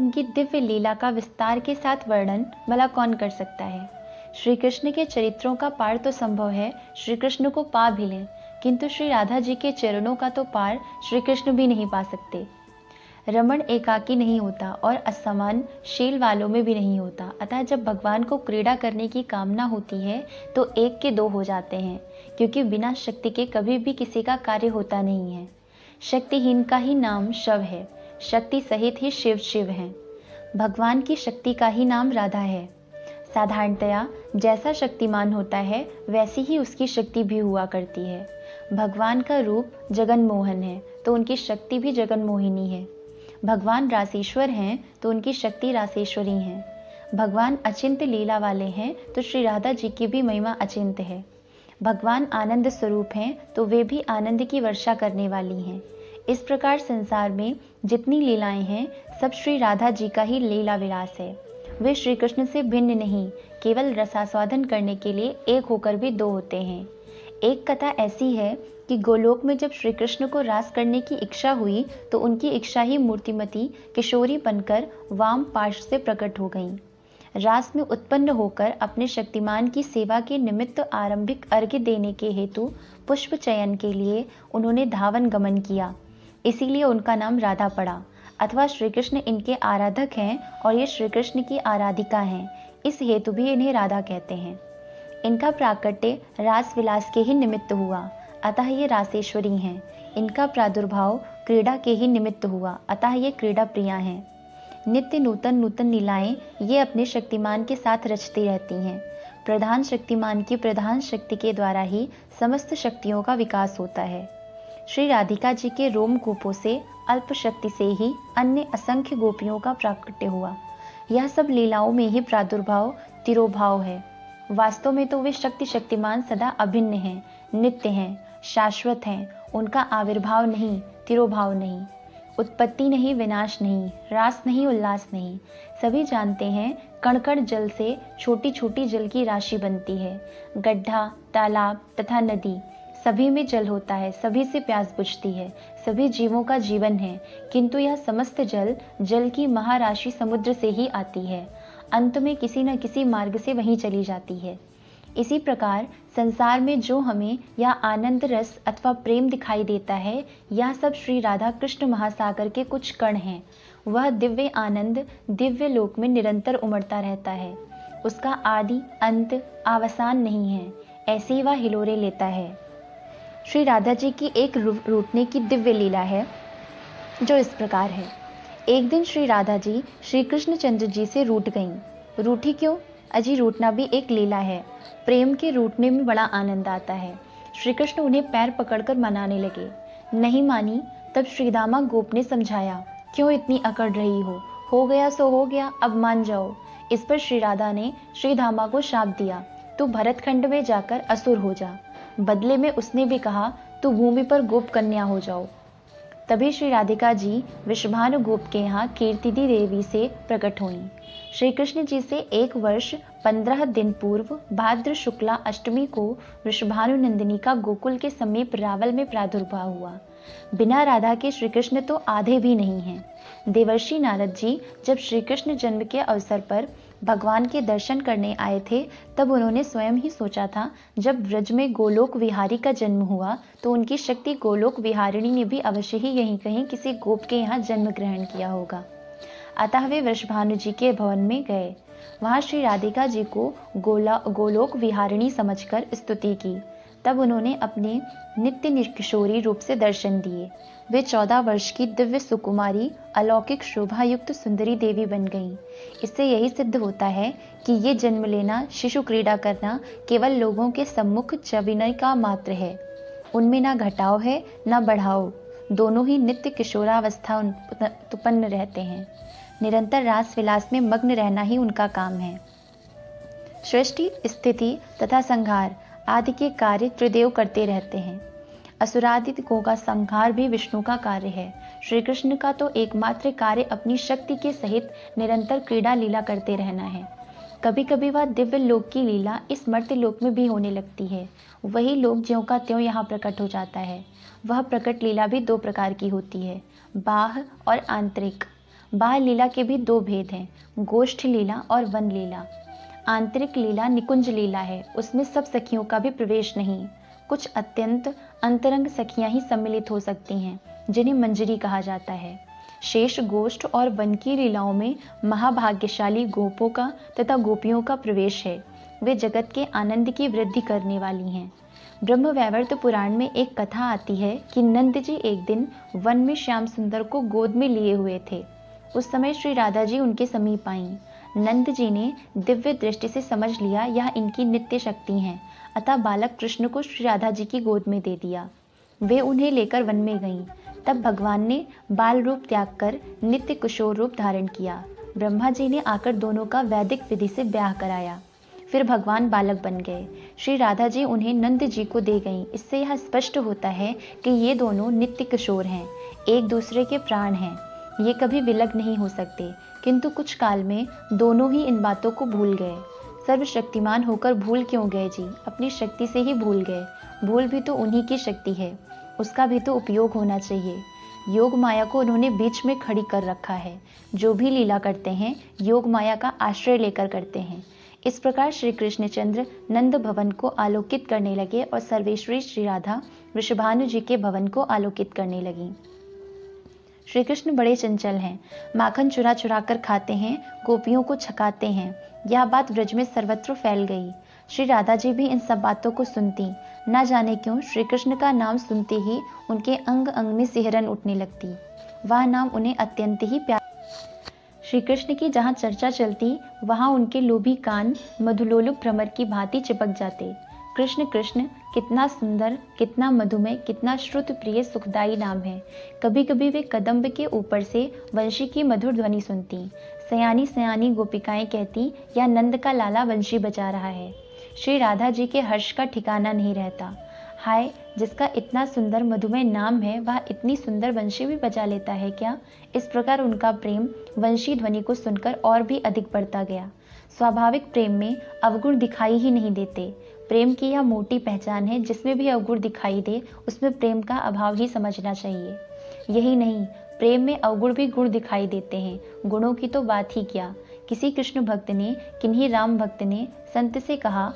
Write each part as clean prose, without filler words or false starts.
उनकी दिव्य लीला का विस्तार के साथ वर्णन भला कौन कर सकता है। श्री कृष्ण के चरित्रों का पार तो संभव है श्री कृष्ण को पा भी लें, किंतु श्री राधा जी के चरणों का तो पार श्री कृष्ण भी नहीं पा सकते। रमण एकाकी नहीं होता और असमान शील वालों में भी नहीं होता, अतः जब भगवान को क्रीड़ा करने की कामना होती है तो एक के दो हो जाते हैं, क्योंकि बिना शक्ति के कभी भी किसी का कार्य होता नहीं है। शक्तिहीन का ही नाम शव है, शक्ति सहित ही शिव शिव है। भगवान की शक्ति का ही नाम राधा है। साधारणतया जैसा शक्तिमान होता है वैसी ही उसकी शक्ति भी हुआ करती है। भगवान का रूप जगन्मोहन है तो उनकी शक्ति भी जगन्मोहिनी है। भगवान रासेश्वर हैं तो उनकी शक्ति रासेश्वरी है। भगवान अचिंत्य लीला वाले हैं तो श्री राधा जी की भी महिमा अचिंत्य है। भगवान आनंद स्वरूप हैं तो वे भी आनंद की वर्षा करने वाली हैं। इस प्रकार संसार में जितनी लीलाएं हैं सब श्री राधा जी का ही लीला विलास है। वे श्री कृष्ण से भिन्न नहीं, केवल रसास्वादन करने के लिए एक होकर भी दो होते हैं। एक कथा ऐसी है कि गोलोक में जब श्री कृष्ण को रास करने की इच्छा हुई तो उनकी इच्छा ही मूर्तिमती किशोरी बनकर वाम पार्श्व से प्रकट हो गई। रास में उत्पन्न होकर अपने शक्तिमान की सेवा के निमित्त आरंभिक अर्घ्य देने के हेतु पुष्प चयन के लिए उन्होंने धावन गमन किया, इसीलिए उनका नाम राधा पड़ा। अथवा श्री कृष्ण इनके आराधक हैं और ये श्री कृष्ण की आराधिका हैं, इस हेतु भी इन्हें राधा कहते हैं। इनका प्राकट्य रास विलास के ही निमित्त हुआ, अतः ये रासेश्वरी हैं। इनका प्रादुर्भाव क्रीड़ा के ही निमित्त हुआ, अतः ये क्रीड़ा प्रिया हैं। नित्य नूतन नूतन लीलाएं ये अपने शक्तिमान के साथ रचती रहती हैं। प्रधान शक्तिमान की प्रधान शक्ति के द्वारा ही समस्त शक्तियों का विकास होता है। श्री राधिका जी के रोमकूपों से अल्प शक्ति से ही अन्य असंख्य गोपियों का प्राकट्य हुआ। यह सब लीलाओं में ही प्रादुर्भाव तिरोभाव है। वास्तव में तो वे शक्तिमान सदा अभिन्न हैं, नित्य हैं, शाश्वत हैं। उनका आविर्भाव नहीं, तिरोभाव नहीं, उत्पत्ति नहीं, विनाश नहीं, रास नहीं, उल्लास नहीं। सभी जानते हैं कण कण जल से छोटी छोटी जल की राशि बनती है। गड्ढा, तालाब तथा नदी सभी में जल होता है, सभी से प्यास बुझती है, सभी जीवों का जीवन है, किंतु यह समस्त जल की महाराशि समुद्र से ही आती है, अंत में किसी न किसी मार्ग से वहीं चली जाती है। इसी प्रकार संसार में जो हमें यह आनंद रस अथवा प्रेम दिखाई देता है, यह सब श्री राधा कृष्ण महासागर के कुछ कण हैं। वह दिव्य आनंद दिव्य लोक में निरंतर उमड़ता रहता है, उसका आदि अंत अवसान नहीं है, ऐसी वह हिलोरे लेता है। श्री राधा जी की एक रूठने की दिव्य लीला है जो इस प्रकार है। एक दिन श्री राधा जी श्री कृष्ण चंद्र जी से रूठ गईं। रूठी क्यों? अजी रूठना भी एक लीला है। प्रेम के रूठने में बड़ा आनंद आता है। श्री कृष्ण उन्हें पैर पकड़कर मनाने लगे। नहीं मानी तब श्रीदामा गोप ने समझाया, क्यों इतनी अकड़ रही हो गया सो हो गया, अब मान जाओ। इस पर श्री राधा ने श्रीधामा को शाप दिया, तू भरतखंड में जाकर असुर हो जा। बदले में उसने भी कहा, तू भूमि पर गोप कन्या हो जाओ। तभी श्री राधिका जी वृषभानु गोप के यहाँ कीर्तिदी देवी से प्रकट हुई। श्री कृष्ण जी से 1 वर्ष 15 दिन पूर्व भाद्र शुक्ला अष्टमी को वृषभानु नंदिनी का गोकुल के समीप रावल में प्रादुर्भाव हुआ। बिना राधा के श्री कृष्ण तो आधे भी नहीं हैं। देवर्षि नारद जी जब श्री कृष्ण जन्म के अवसर पर भगवान के दर्शन करने आए थे, तब उन्होंने स्वयं ही सोचा था, जब ब्रज में गोलोक विहारी का जन्म हुआ तो उनकी शक्ति गोलोक विहारिणी ने भी अवश्य ही यहीं कहीं किसी गोप के यहाँ जन्म ग्रहण किया होगा। अतः वे वृषभानु जी के भवन में गए। वहां श्री राधिका जी को गोलोक विहारिणी समझकर स्तुति की। तब उन्होंने अपने नित्य किशोरी रूप से दर्शन दिए। वे 14 वर्ष की दिव्य सुकुमारी अलौकिक शोभा युक्त सुंदरी देवी बन गईं। इससे यही सिद्ध होता है कि ये जन्म लेना, शिशु क्रीड़ा करना केवल लोगों के सम्मुख चविनय का मात्र है। उनमें ना घटाव है ना बढ़ाव, दोनों ही नित्य किशोरावस्था उत्पन्न रहते हैं। निरंतर रास विलास में मग्न रहना ही उनका काम है। सृष्टि, स्थिति तथा संहार आदि के कार्य त्रिदेव करते रहते हैं। असुरादिकों का संहार भी विष्णु का कार्य है। श्री कृष्ण का तो एकमात्र कार्य अपनी शक्ति के सहित निरंतर क्रीड़ा लीला करते रहना है। कभी कभी वह दिव्य लोक की लीला इस मर्त्य लोक में भी होने लगती है। वही लोक ज्यों का त्यों यहाँ प्रकट हो जाता है। वह प्रकट लीला भी 2 प्रकार की होती है, बाह्य और आंतरिक। बाल लीला के भी दो भेद हैं, गोष्ठ लीला और वन लीला। आंतरिक लीला निकुंज लीला है, उसमें सब सखियों का भी प्रवेश नहीं। कुछ अत्यंत अंतरंग सखियां ही सम्मिलित हो सकती हैं, जिन्हें मंजरी कहा जाता है। शेष गोष्ठ और वन की लीलाओं में महाभाग्यशाली गोपों का तथा गोपियों का प्रवेश है। वे जगत के आनंद की वृद्धि करने वाली हैं। ब्रह्म वैवर्त पुराण में एक कथा आती है कि नंद जी एक दिन वन में श्याम सुंदर को गोद में लिए हुए थे। उस समय श्री राधा जी उनके समीप आईं। नंद जी ने दिव्य दृष्टि से समझ लिया यह इनकी नित्य शक्ति हैं, अतः बालक कृष्ण को श्री राधा जी की गोद में दे दिया। वे उन्हें लेकर वन में गईं। तब भगवान ने बाल रूप त्याग कर नित्य किशोर रूप धारण किया। ब्रह्मा जी ने आकर दोनों का वैदिक विधि से ब्याह कराया। फिर भगवान बालक बन गए। श्री राधा जी उन्हें नंद जी को दे गईं। इससे यह स्पष्ट होता है कि ये दोनों नित्य किशोर हैं, एक दूसरे के प्राण हैं। ये कभी विलग नहीं हो सकते। किंतु कुछ काल में दोनों ही इन बातों को भूल गए। सर्वशक्तिमान होकर भूल क्यों गए जी? अपनी शक्ति से ही भूल गए। भूल भी तो उन्हीं की शक्ति है, उसका भी तो उपयोग होना चाहिए। योग माया को उन्होंने बीच में खड़ी कर रखा है। जो भी लीला करते हैं योग माया का आश्रय लेकर करते हैं। इस प्रकार श्री कृष्णचंद्र नंद भवन को आलोकित करने लगे और सर्वेश्वरी श्री राधा वृषभानु जी के भवन को आलोकित करने लगी। श्री कृष्ण बड़े चंचल हैं, माखन चुरा चुरा कर खाते हैं, गोपियों को छकाते हैं। यह बात ब्रज में सर्वत्र फैल गई। श्री राधा जी भी इन सब बातों को सुनती। न जाने क्यों श्री कृष्ण का नाम सुनते ही उनके अंग अंग में सिहरन उठने लगती। वह नाम उन्हें अत्यंत ही प्यार। श्री कृष्ण की जहाँ चर्चा चलती वहाँ उनके लोभी कान मधुलोलुप भ्रमर की भांति चिपक जाते। कृष्ण कृष्ण, कितना सुंदर, कितना मधुमेह, कितना श्रुत प्रिय सुखदायी नाम है। कभी कभी वे कदम्ब के ऊपर से वंशी की मधुर ध्वनि सुनती। सयानी सयानी गोपिकाएं कहती, यह नंद का लाला वंशी बजा रहा है। श्री राधा जी के हर्ष का ठिकाना नहीं रहता। हाय, जिसका इतना सुंदर मधुमेह नाम है वह इतनी सुंदर वंशी भी बजा लेता है क्या? इस प्रकार उनका प्रेम वंशी ध्वनि को सुनकर और भी अधिक बढ़ता गया। स्वाभाविक प्रेम में अवगुण दिखाई ही नहीं देते। प्रेम की यह मोटी पहचान है, जिसमें भी अवगुण दिखाई दे उसमें प्रेम का अभाव ही समझना चाहिए। यही नहीं, प्रेम में अवगुण भी गुण दिखाई देते हैं। गुणों की तो बात ही क्या। किसी कृष्ण भक्त ने, किन्हीं राम भक्त ने संत से कहा,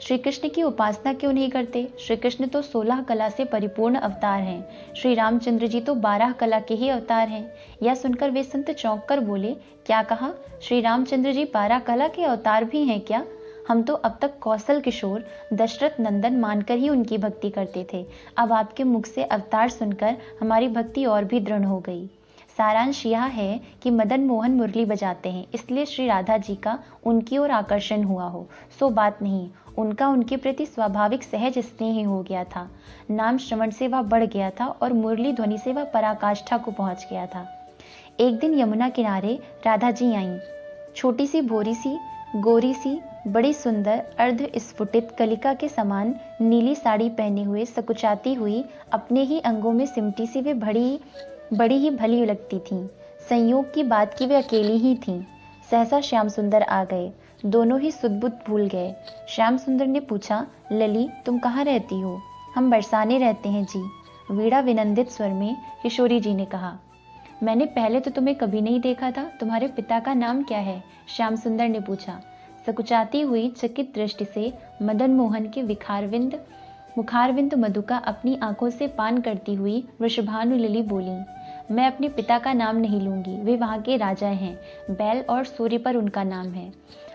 श्री कृष्ण की उपासना क्यों नहीं करते? श्री कृष्ण तो 16 कला से परिपूर्ण अवतार हैं। श्री रामचंद्र जी तो 12 कला के ही अवतार हैं। यह सुनकर वे संत चौंक कर बोले, क्या कहा? श्री रामचंद्र जी 12 कला के अवतार भी हैं क्या? हम तो अब तक कौशल किशोर दशरथ नंदन मानकर ही उनकी भक्ति करते थे। अब आपके मुख से अवतार सुनकर हमारी भक्ति और भी दृढ़ हो गई। सारांश यह है कि मदन मोहन मुरली बजाते हैं, इसलिए श्री राधा जी का उनकी ओर आकर्षण हुआ हो, सो बात नहीं। उनका उनके प्रति स्वाभाविक सहज स्नेह हो गया था। नाम श्रवण से वह बढ़ गया था और मुरली ध्वनि से वह पराकाष्ठा को पहुंच गया था। एक दिन यमुना किनारे राधा जी आईं। छोटी सी भोरी सी, गोरी सी, बड़ी सुंदर, अर्ध स्फुटित कलिका के समान नीली साड़ी पहने हुए, सकुचाती हुई, अपने ही अंगों में सिमटी सी वे बड़ी ही भली लगती थीं। संयोग की बात की वे अकेली ही थीं। सहसा श्याम सुंदर आ गए। दोनों ही सुध-बुध भूल गए। श्याम सुंदर ने पूछा, लली तुम कहाँ रहती हो? हम बरसाने रहते हैं जी, वीणा विनंदित स्वर में किशोरी जी ने कहा। मैंने पहले तो तुम्हें कभी नहीं देखा था। तुम्हारे पिता का नाम क्या है? श्याम सुंदर ने पूछा। सकुचाती हुई चकित दृष्टि से मदन मोहन के मुखारविंद मधु का अपनी आंखों से पान करती हुई वृषभानु लली बोली, मैं अपने पिता का नाम नहीं लूंगी। वे वहाँ के राजा हैं। बैल और सूर्य पर उनका नाम है।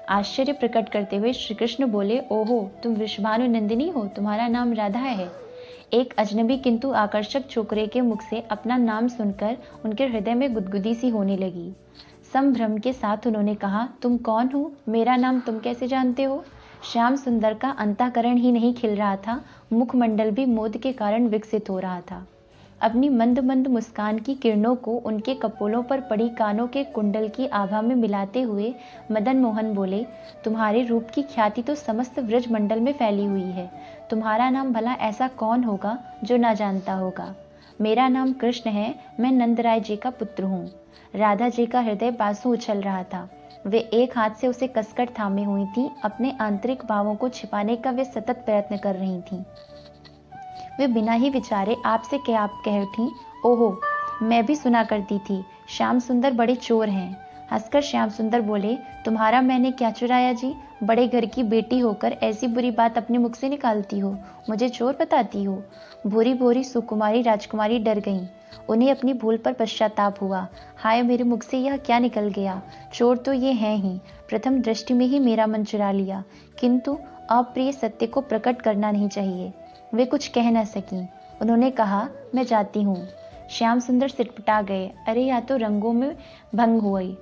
आश्चर्य प्रकट करते हुए श्री कृष्ण बोले, ओहो, तुम वृषभानु नंदिनी हो, तुम्हारा नाम राधा है। एक अजनबी किंतु आकर्षक छोकरे के मुख से अपना नाम सुनकर उनके हृदय में गुदगुदी सी होने लगी। संभ्रम के साथ उन्होंने कहा, तुम कौन हो? मेरा नाम तुम कैसे जानते हो? श्याम सुंदर का अंतःकरण ही नहीं खिल रहा था, मुखमंडल भी मोद के कारण विकसित हो रहा था। अपनी मंद मंद मुस्कान की किरणों को उनके कपोलों पर पड़ी कानों के कुंडल की आभा में मिलाते हुए मदन मोहन बोले, तुम्हारे रूप की ख्याति तो समस्त व्रज मंडल में फैली हुई है। तुम्हारा नाम भला ऐसा कौन होगा जो ना जानता होगा? मेरा नाम कृष्ण है। मैं नंदराय जी का पुत्र हूँ। राधा जी का हृदय बासु उछल रहा था। वे एक हाथ से उसे कसकर थामे हुई थी। अपने आंतरिक भावों को छिपाने का वे सतत प्रयत्न कर रही थीं। वे बिना ही विचारे आपसे क्या आप कह उठी, ओहो, मैं भी सुना करती थी। श्याम सुंदर बड़े चोर हैं। हंसकर श्याम सुंदर बोले, तुम्हारा मैंने क्या चुराया जी? बड़े घर की बेटी होकर ऐसी बुरी बात अपने मुख से निकालती हो, मुझे चोर बताती हो। भूरी भूरी सुकुमारी राजकुमारी डर गईं। उन्हें अपनी भूल पर पश्चाताप हुआ। हाय, मेरे मुख से यह क्या निकल गया? चोर तो ये हैं ही, प्रथम दृष्टि में ही मेरा मन चुरा लिया, किंतु अप्रिय सत्य को प्रकट करना नहीं चाहिए। वे कुछ कह न सकीं। उन्होंने कहा, मैं जाती हूँ। श्याम सुंदर सिटपटा गए। अरे, या तो रंगों में भंग हुई।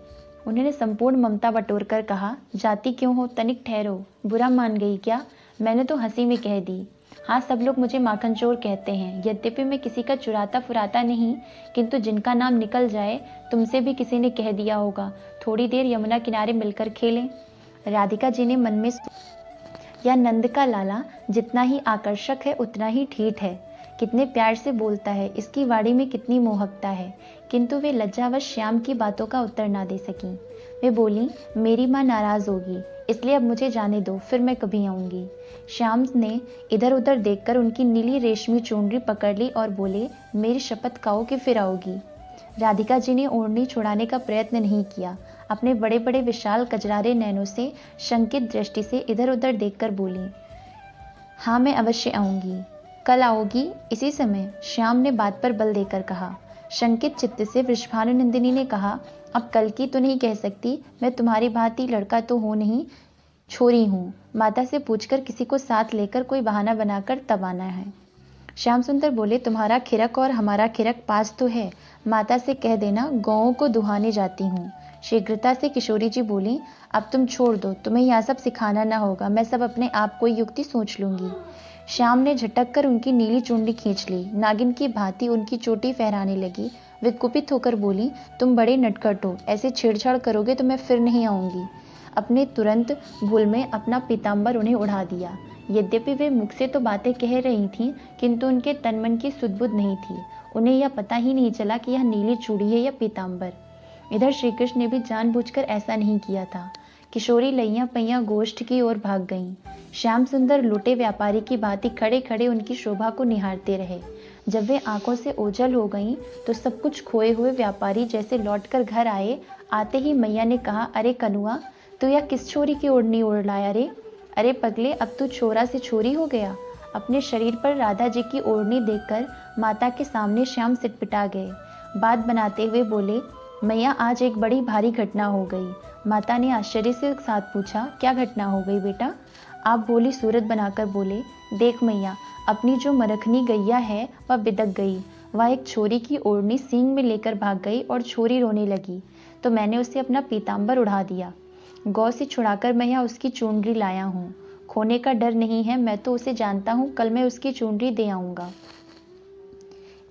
उन्होंने संपूर्ण ममता बटोर कर कहा, जाती क्यों हो? तनिक ठहरो। बुरा मान गई क्या? मैंने तो हंसी में कह दी। हाँ, सब लोग मुझे माखन चोर कहते हैं। यद्यपि मैं किसी का चुराता फुराता नहीं, किंतु जिनका नाम निकल जाए, तुमसे भी किसी ने कह दिया होगा, थोड़ी देर यमुना किनारे मिलकर खेलें। राधिका जी ने मन में या नंद का लाला जितना ही आकर्षक है उतना ही ठीठ है। कितने प्यार से बोलता है, इसकी वाणी में कितनी मोहकता है। किंतु वे लज्जावश श्याम की बातों का उत्तर ना दे सकी। वे बोली, मेरी माँ नाराज होगी, इसलिए अब मुझे जाने दो, फिर मैं कभी आऊंगी। श्याम ने इधर उधर देखकर उनकी नीली रेशमी चुनरी पकड़ ली और बोले, मेरी शपथ खाओ कि फिर आओगी। राधिका जी ने ओढ़नी छुड़ाने का प्रयत्न नहीं किया। अपने बड़े बड़े विशाल कजरारे नैनों से शंकित दृष्टि से इधर उधर देखकर बोली, हाँ, मैं अवश्य आऊंगी। कल आओगी इसी समय? श्याम ने बात पर बल देकर कहा। शंकित चित्त से वृषभानुनंदिनी ने कहा, अब कल की तो नहीं कह सकती, मैं तुम्हारी भांति लड़का तो हूँ नहीं, छोरी हूँ। माता से पूछकर किसी को साथ लेकर कोई बहाना बनाकर तब आना है। श्याम सुंदर बोले, तुम्हारा खिरक और हमारा खिरक पास तो है, माता से कह देना गौओं को दुहाने जाती हूँ। शीघ्रता से किशोरी जी बोली, अब तुम छोड़ दो, तुम्हें यह सब सिखाना ना होगा, मैं सब अपने आप कोई युक्ति सोच लूंगी। श्याम ने झटक कर उनकी नीली चुंडी खींच ली, नागिन की भांति उनकी चोटी फहराने लगी। वे कुपित होकर बोली, तुम बड़े नटखट हो, ऐसे छेड़छाड़ करोगे तो मैं फिर नहीं आऊंगी। अपने तुरंत भूल में अपना पीताम्बर उन्हें उड़ा दिया। यद्यपि वे मुख से तो बातें कह रही थीं, किंतु उनके तन मन की सुध-बुध नहीं थी। उन्हें यह पता ही नहीं चला कि यह नीली चूड़ी है या पीताम्बर। इधर श्रीकृष्ण ने भी जानबूझकर ऐसा नहीं किया था। किशोरी लैया पैया गोष्ठ की ओर भाग गईं। श्याम सुंदर लुटे व्यापारी की भांति खड़े खड़े उनकी शोभा को निहारते रहे। जब वे आंखों से ओझल हो गईं, तो सब कुछ खोए हुए व्यापारी जैसे लौटकर घर आए। आते ही मैया ने कहा, अरे कनुआ, तू यह किस छोरी की ओढ़नी ओढ़ लाया रे? अरे पगले, अब तू छोरा से छोरी हो गया। अपने शरीर पर राधा जी की ओढ़नी देखकर माता के सामने श्याम सिटपिटा गए। बात बनाते हुए बोले, मैया, आज एक बड़ी भारी घटना हो गई। माता ने आश्चर्य से साथ पूछा, क्या घटना हो गई बेटा? आप भोली सूरत बनाकर बोले, देख मैया, अपनी जो मरखनी गैया है वह बिदक गई। वह एक छोरी की ओढ़नी सींग में लेकर भाग गई और छोरी रोने लगी, तो मैंने उसे अपना पीताम्बर उड़ा दिया। गौ से छुड़ाकर मैं यहाँ उसकी चुनरी लाया हूँ। खोने का डर नहीं है, मैं तो उसे जानता हूँ, कल मैं उसकी चुनरी दे आऊँगा।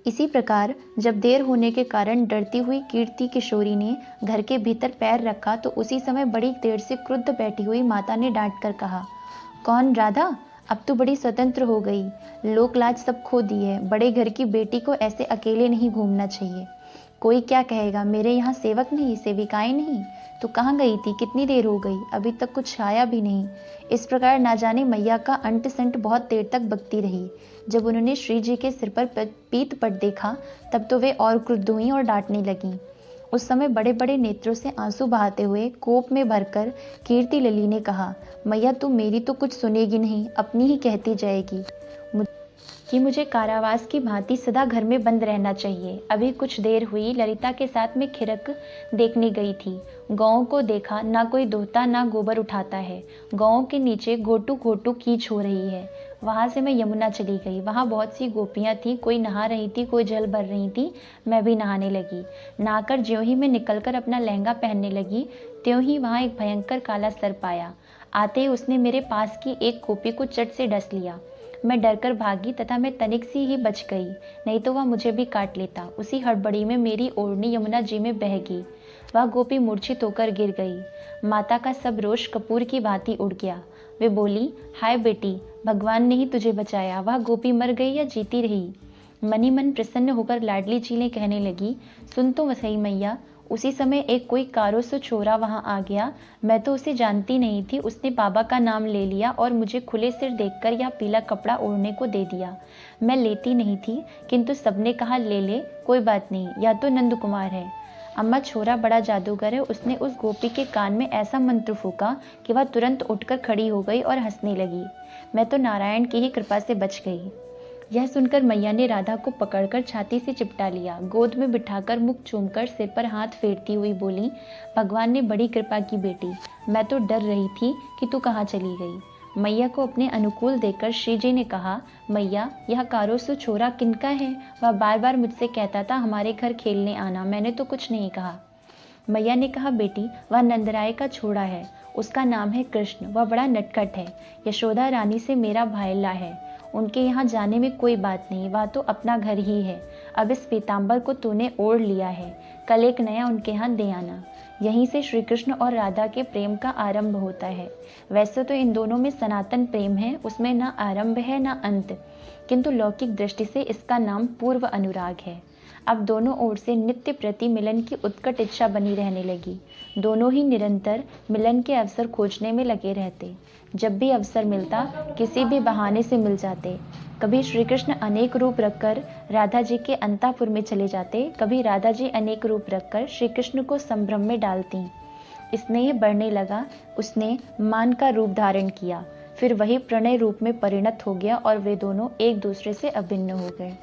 इसी प्रकार जब देर होने के कारण डरती हुई कीर्ति किशोरी ने घर के भीतर पैर रखा, तो उसी समय बड़ी देर से क्रुद्ध बैठी हुई माता ने डांट कर कहा, कौन राधा, अब तो बड़ी स्वतंत्र हो गई, लोक लाज सब खो दी है। बड़े घर की बेटी को ऐसे अकेले नहीं घूमना चाहिए। कोई क्या कहेगा, मेरे यहाँ सेवक नहीं, सेविकाएं नहीं। तो कहाँ गई थी? कितनी देर हो गई, अभी तक कुछ आया भी नहीं। इस प्रकार ना जाने मैया का अंट संट बहुत देर तक बकती रही। जब उन्होंने श्री जी के सिर पर पीत पट देखा, तब तो वे और क्रुद्ध हुई और डांटने लगीं। उस समय बड़े बड़े नेत्रों से आंसू बहाते हुए कोप में भरकर कीर्ति लली ने कहा, मैया, तुम मेरी तो कुछ सुनेगी नहीं, अपनी ही कहती जाएगी कि मुझे कारावास की भांति सदा घर में बंद रहना चाहिए। अभी कुछ देर हुई, ललिता के साथ में खिरक देखने गई थी। गांवों को देखा, ना कोई दोहता ना गोबर उठाता है। गांवों के नीचे घोटू घोटू कीच हो रही है। वहां से मैं यमुना चली गई। वहां बहुत सी गोपियां थी, कोई नहा रही थी, कोई जल भर रही थी। मैं भी नहाने लगी। नहाकर ज्यों ही मैं निकलकर अपना लहंगा पहनने लगी, त्यों ही वहां एक भयंकर काला सर्प आया। आते ही उसने मेरे पास की एक गोपी को चट से डस लिया। मैं डरकर भागी तथा मैं तनिक सी ही बच गई, नहीं तो वह मुझे भी काट लेता। उसी हड़बड़ी में मेरी ओढ़नी यमुना जी में बह गई। वह गोपी मूर्छित होकर गिर गई। माता का सब रोष कपूर की भांति उड़ गया। वे बोली, हाय बेटी, भगवान ने ही तुझे बचाया। वह गोपी मर गई या जीती रही? मनी मन प्रसन्न होकर लाडली जी ने कहने लगी, सुन तो सही मैया। उसी समय एक कोई कारो से छोरा वहां आ गया। मैं तो उसे जानती नहीं थी। उसने बाबा का नाम ले लिया और मुझे खुले सिर देखकर यह पीला कपड़ा ओढ़ने को दे दिया। मैं लेती नहीं थी, किंतु सबने कहा ले ले, कोई बात नहीं, या तो नंद कुमार है। अम्मा, छोरा बड़ा जादूगर है। उसने उस गोपी के कान में ऐसा मंत्र फूका कि वह तुरंत उठकर खड़ी हो गई और हंसने लगी। मैं तो नारायण की ही कृपा से बच गई। यह सुनकर मैया ने राधा को पकड़कर छाती से चिपटा लिया, गोद में बिठाकर मुख चूमकर सिर पर हाथ फेरती हुई बोली, भगवान ने बड़ी कृपा की बेटी, मैं तो डर रही थी कि तू कहाँ चली गई। मैया को अपने अनुकूल देखकर श्री जी ने कहा, मैया, यह कारोसु छोरा किनका है? वह बार बार मुझसे कहता था हमारे घर खेलने आना, मैंने तो कुछ नहीं कहा। मैया ने कहा, बेटी, वह नंदराय का छोड़ा है, उसका नाम है कृष्ण, वह बड़ा नटखट है, यशोदा रानी से मेरा भाईला है। उनके यहाँ जाने में कोई बात नहीं, वह तो अपना घर ही है। अब इस पीताम्बर को तूने ओढ़ लिया है, कल एक नया उनके यहाँ दे आना। यहीं से श्री कृष्ण और राधा के प्रेम का आरंभ होता है। वैसे तो इन दोनों में सनातन प्रेम है, उसमें ना आरंभ है ना अंत, किंतु लौकिक दृष्टि से इसका नाम पूर्व अनुराग है। अब दोनों ओर से नित्य प्रति मिलन की उत्कट इच्छा बनी रहने लगी। दोनों ही निरंतर मिलन के अवसर खोजने में लगे रहते। जब भी अवसर मिलता किसी भी बहाने से मिल जाते। कभी श्री कृष्ण अनेक रूप रखकर राधा जी के अंतापुर में चले जाते, कभी राधा जी अनेक रूप रखकर श्री कृष्ण को संभ्रम में डालती। स्नेह बढ़ने लगा, उसने मान का रूप धारण किया, फिर वही प्रणय रूप में परिणत हो गया और वे दोनों एक दूसरे से अभिन्न हो गए।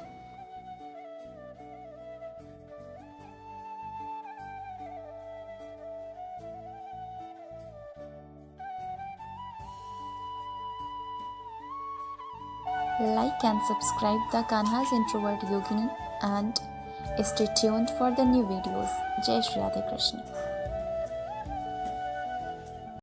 Like and subscribe the Kanha's Introvert Yogini and stay tuned for the new videos. Jai Shri Radhe Krishna.